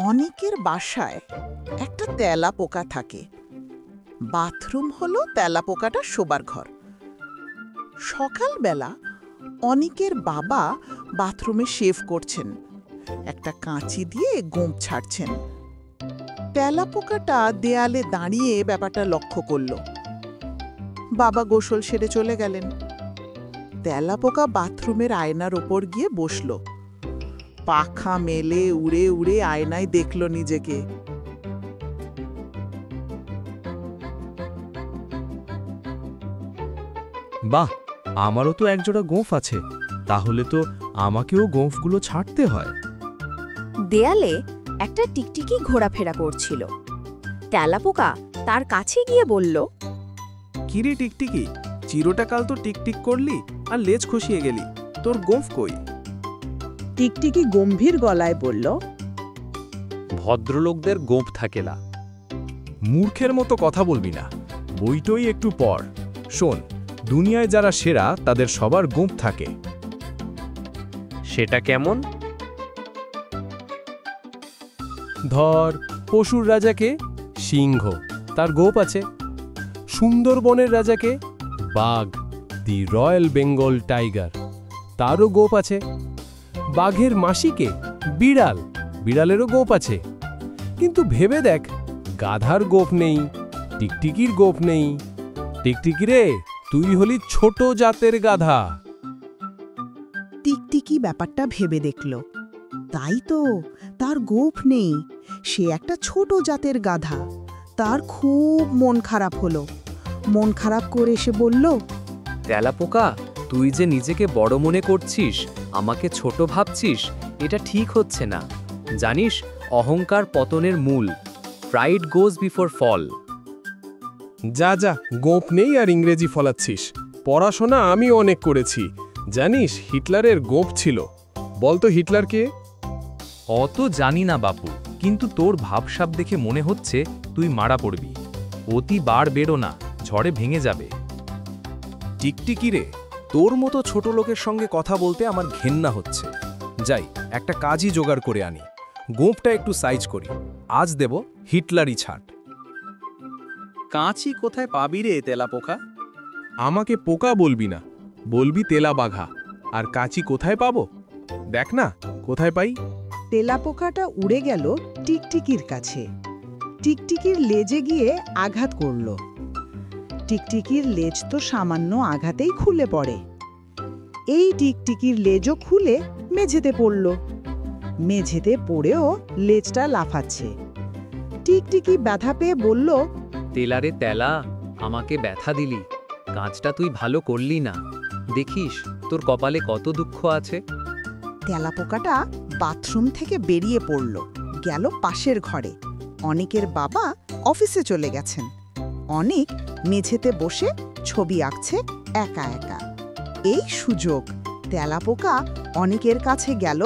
অনেকের বাসায় একটা তেলাপোকা থাকে। বাথরুম হলো তেলাপোকাটা শোবার ঘর। সকালবেলা অনেকের বাবা বাথরুমে শেভ করছেন, একটা কাঁচি দিয়ে গোঁপ ছাড়ছেন। তেলাপোকাটা দেয়ালে দাঁড়িয়ে ব্যাপারটা লক্ষ্য করল। বাবা গোসল সেরে চলে গেলেন। তেলাপোকা বাথরুমের আয়নার ওপর গিয়ে বসল। পাখা মেলে উড়ে উড়ে আয়নায় দেখল নিজেকে। বাহ, আমারও তো একজোড়া গোঁফ আছে, তাহলে তো আমাকেও গোঁফগুলো ছাড়তে হয়। দেয়ালে একটা টিকটিকি ঘোরাফেরা করছিল। তেলাপোকা তার কাছে গিয়ে বলল, কিরে টিকটিকি, চিরটা কাল তো টিকটিক করলি আর লেজ খসিয়ে গেলি, তোর গোঁফ কই? টিকটিকি গম্ভীর গলায় বলল, ভদ্রলোকদের গোঁফ থাকে না। মূর্খের মতো কথা বলবি না, বইটই একটু পড়। শোন, দুনিয়ায় যারা সেরা তাদের সবার গোঁফ থাকে। সেটা কেমন? ধর, পশুর রাজাকে সিংহ, তার গোঁফ আছে। সুন্দরবনের রাজাকে বাঘ, দি রয়্যাল বেঙ্গল টাইগার, তারও গোঁফ আছে। বাঘের মাসিকে বিড়াল, বিড়ালেরও গোঁফ আছে। কিন্তু ভেবে দেখ, গাধার গোঁফ নেই, টিকটিকির গোঁফ নেই। টিকটিকি রে, তুই হলি ছোট জাতের গাধা। টিকটিকি ব্যাপারটা ভেবে দেখল। তাই তো, তার গোঁফ নেই, সে একটা ছোট জাতের গাধা। তার খুব মন খারাপ হলো। মন খারাপ করে সে বলল, তেলাপোকা, তুই যে নিজেকে বড় মনে করছিস, আমাকে ছোট ভাবছিস, এটা ঠিক হচ্ছে না। জানিস, অহংকার পতনের মূল। প্রাইড গোজ বিফোর ফল। যা যা, গোঁফ নেই আর ইংরেজি ফলাচ্ছিস। পড়াশোনা আমি অনেক করেছি। জানিস, হিটলারের গোঁফ ছিল। বলতো হিটলার কে? অত জানি না বাপু, কিন্তু তোর ভাবসাব দেখে মনে হচ্ছে তুই মারা পড়বি। অতি বার বেরো না, ঝড়ে ভেঙে যাবে। টিকটিকি রে, তোর মতো ছোট লোকের সঙ্গে কথা বলতে আমার ঘেন্না হচ্ছে। যাই, একটা কাজই জোগাড় করে আনি, গোঁফটা একটু সাইজ করি। আজ দেব হিটলারই ছাট। কাঁচি কোথায় পাবি রে তেলাপোকা? আমাকে পোকা বলবি না, বলবি তেলা বাঘা। আর কাঁচি কোথায় পাবো? দেখ না কোথায় পাই। তেলাপোকাটা উড়ে গেল টিকটিকির কাছে। টিকটিকির লেজে গিয়ে আঘাত করল। টিকটিকির লেজ তো সামান্য আঘাতেই খুলে পড়ে। এই টিকটিকির লেজও খুলে মেঝেতে পড়ল। মেঝেতে পড়েও লেজটা লাফাচ্ছে। টিকটিকি ব্যথা পেয়ে বলল, তেলারে তেলা, আমাকে ব্যথা দিলি। কাজটা তুই ভালো করলি না। দেখিস, তোর কপালে কত দুঃখ আছে। তেলাপোকাটা বাথরুম থেকে বেরিয়ে পড়ল, গেল পাশের ঘরে। অনেকের বাবা অফিসে চলে গেছেন। অনেক মেঝেতে বসে ছবি আঁকছে একা একা। এই সুযোগ তেলাপোকা অনেকের কাছে গেল,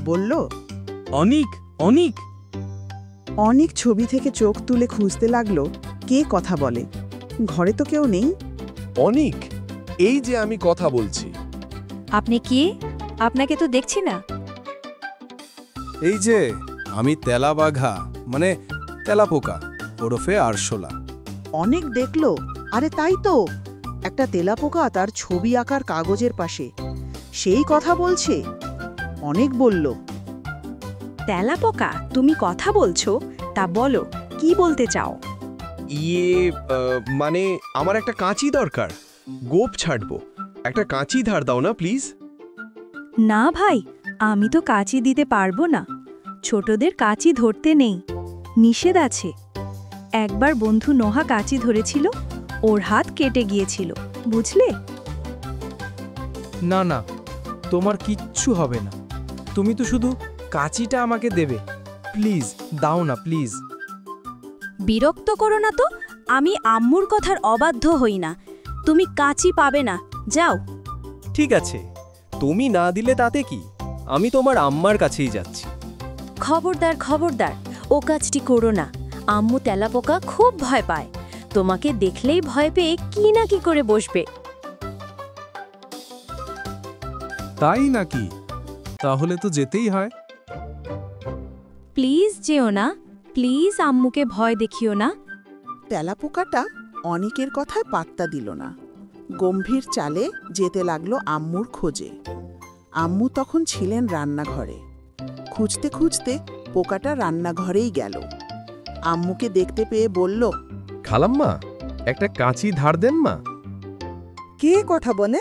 বলল, অনিক, অনিক। অনেক ছবি থেকে চোখ তুলে খুঁজতে লাগলো কে কথা বলে। ঘরে তো কেউ নেই। অনিক, এই যে আমি কথা বলছি। আপনি কি? আপনাকে তো দেখছি না। এই যে আমি তেলা বাঘা, মানে তেলাপোকা ওরফে আরশোলা। অনেক দেখল, আরে তাই তো, একটা তেলাপোকা তার ছবি আঁকার কাগজের পাশে। সেই কথা বলছে। অনেক বলল, তেলাপোকা, তুমি কথা বলছো, তা বলো, কি বলতে চাও? মানে আমার একটা কাঁচি দরকার, গোঁফ ছাড়বো। একটা কাঁচি ধার দাও না প্লিজ। না ভাই, আমি তো কাঁচি দিতে পারবো না। ছোটদের কাঁচি ধরতে নেই, নিষেধ আছে। একবার বন্ধু নোহা কাঁচি ধরেছিল, ওর হাত কেটে গিয়েছিল, বুঝলে? না না, তোমার কিচ্ছু হবে না। তুমি তো শুধু কাঁচিটা আমাকে দেবে। প্লিজ দাও না, প্লিজ। বিরক্ত করো না তো, আমি আম্মুর কথার অবাধ্য হই না। তুমি কাঁচি পাবে না, যাও। ঠিক আছে, তুমি না দিলে তাতে কি, আমি তোমার আম্মার কাছেই যাচ্ছি। খবরদার খবরদার, ও কাজটি করো না। আম্মু তেলাপোকা খুব ভয় পায়। তোমাকে দেখলেই ভয় পেয়ে কি না কি করে বসবে। তাই নাকি? তাহলে তো যেতেই হয়। প্লিজ যেও না, প্লিজ আম্মুকে ভয় দেখিও না। তেলাপোকাটা অনিকের কথায় পাত্তা দিল না। গম্ভীর চালে যেতে লাগলো আম্মুর খোঁজে। আম্মু তখন ছিলেন রান্নাঘরে। খুঁজতে খুঁজতে পোকাটা রান্নাঘরেই গেল। আম্মুকে দেখতে পেয়ে বলল, খালাম্মা, একটা কাঁচি ধার দেন মা। কে কথা বলে?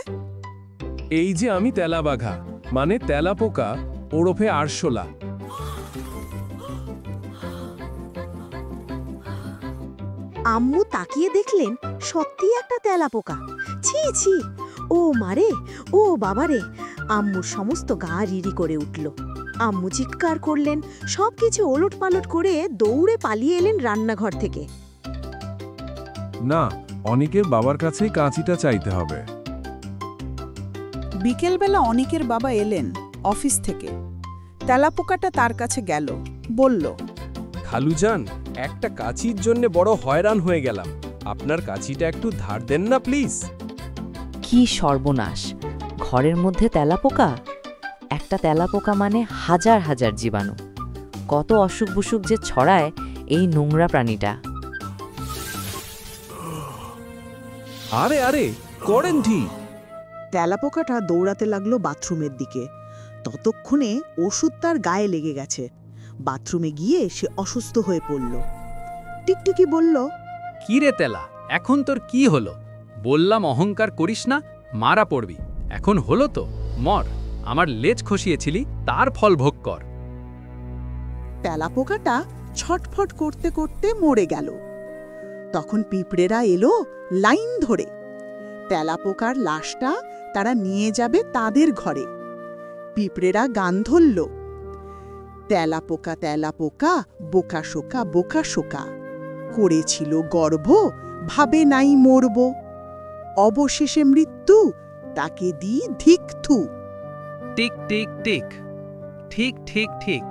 এই যে আমি তেলাবাঘা, মানে তেলাপোকা, ওরফে আরশোলা। আম্মু তাকিয়ে দেখলেন সত্যি একটা তেলাপোকা। ছি ছি, ও মারে, ও বাবারে! আম্মুর সমস্ত গা রিরি করে উঠল। আম্মু চিৎকার করলেন, সবকিছু ওলটপালট করে দৌড়ে পালিয়ে এলেন রান্নাঘর থেকে। না, অনিকের বাবার কাছেই কাঁচিটা চাইতে হবে। বিকেলবেলা অনিকের বাবা এলেন অফিস থেকে। তেলাপোকাটা তার কাছে গেল, বলল, খালুজান, একটা কাঁচির জন্য বড় হয়রান হয়ে গেলাম। আপনার কাঁচিটা একটু ধার দেন না প্লিজ। কি সর্বনাশ! ঘরের মধ্যে তেলাপোকা! একটা তেলাপোকা মানে হাজার হাজার জীবাণু। কত অসুখ বিসুখ যে ছড়ায় এই নোংরা প্রাণীটা। আরে আরে, করেন ঠিক। তেলাপোকাটা দৌড়াতে লাগলো বাথরুমের দিকে। ততক্ষণে ওষুধ তার গায়ে লেগে গেছে। বাথরুমে গিয়ে সে অসুস্থ হয়ে পড়ল। টিকটিকি বলল, কি রে তেলা, এখন তোর কি হলো? বললাম অহংকার করিস না, মারা পড়বি। এখন হলো তো, মর। আমার লেজ খসিয়েছিলি, তার ফল ভোগ কর। তেলাপোকাটা ছটফট করতে করতে মরে গেল। তখন পিঁপড়েরা এলো লাইন ধরে। তেলাপোকার লাশটা তারা নিয়ে যাবে তাদের ঘরে। পিঁপড়েরা গান ধরল, তেলাপোকা তেলাপোকা, বোকা শোকা বোকা শোকা, করেছিল গর্ব, ভাবে নাই মরব, অবশেষে মৃত্যু, তাকে দি ধিক থু। টিক টিক টিক, ঠিক ঠিক ঠিক।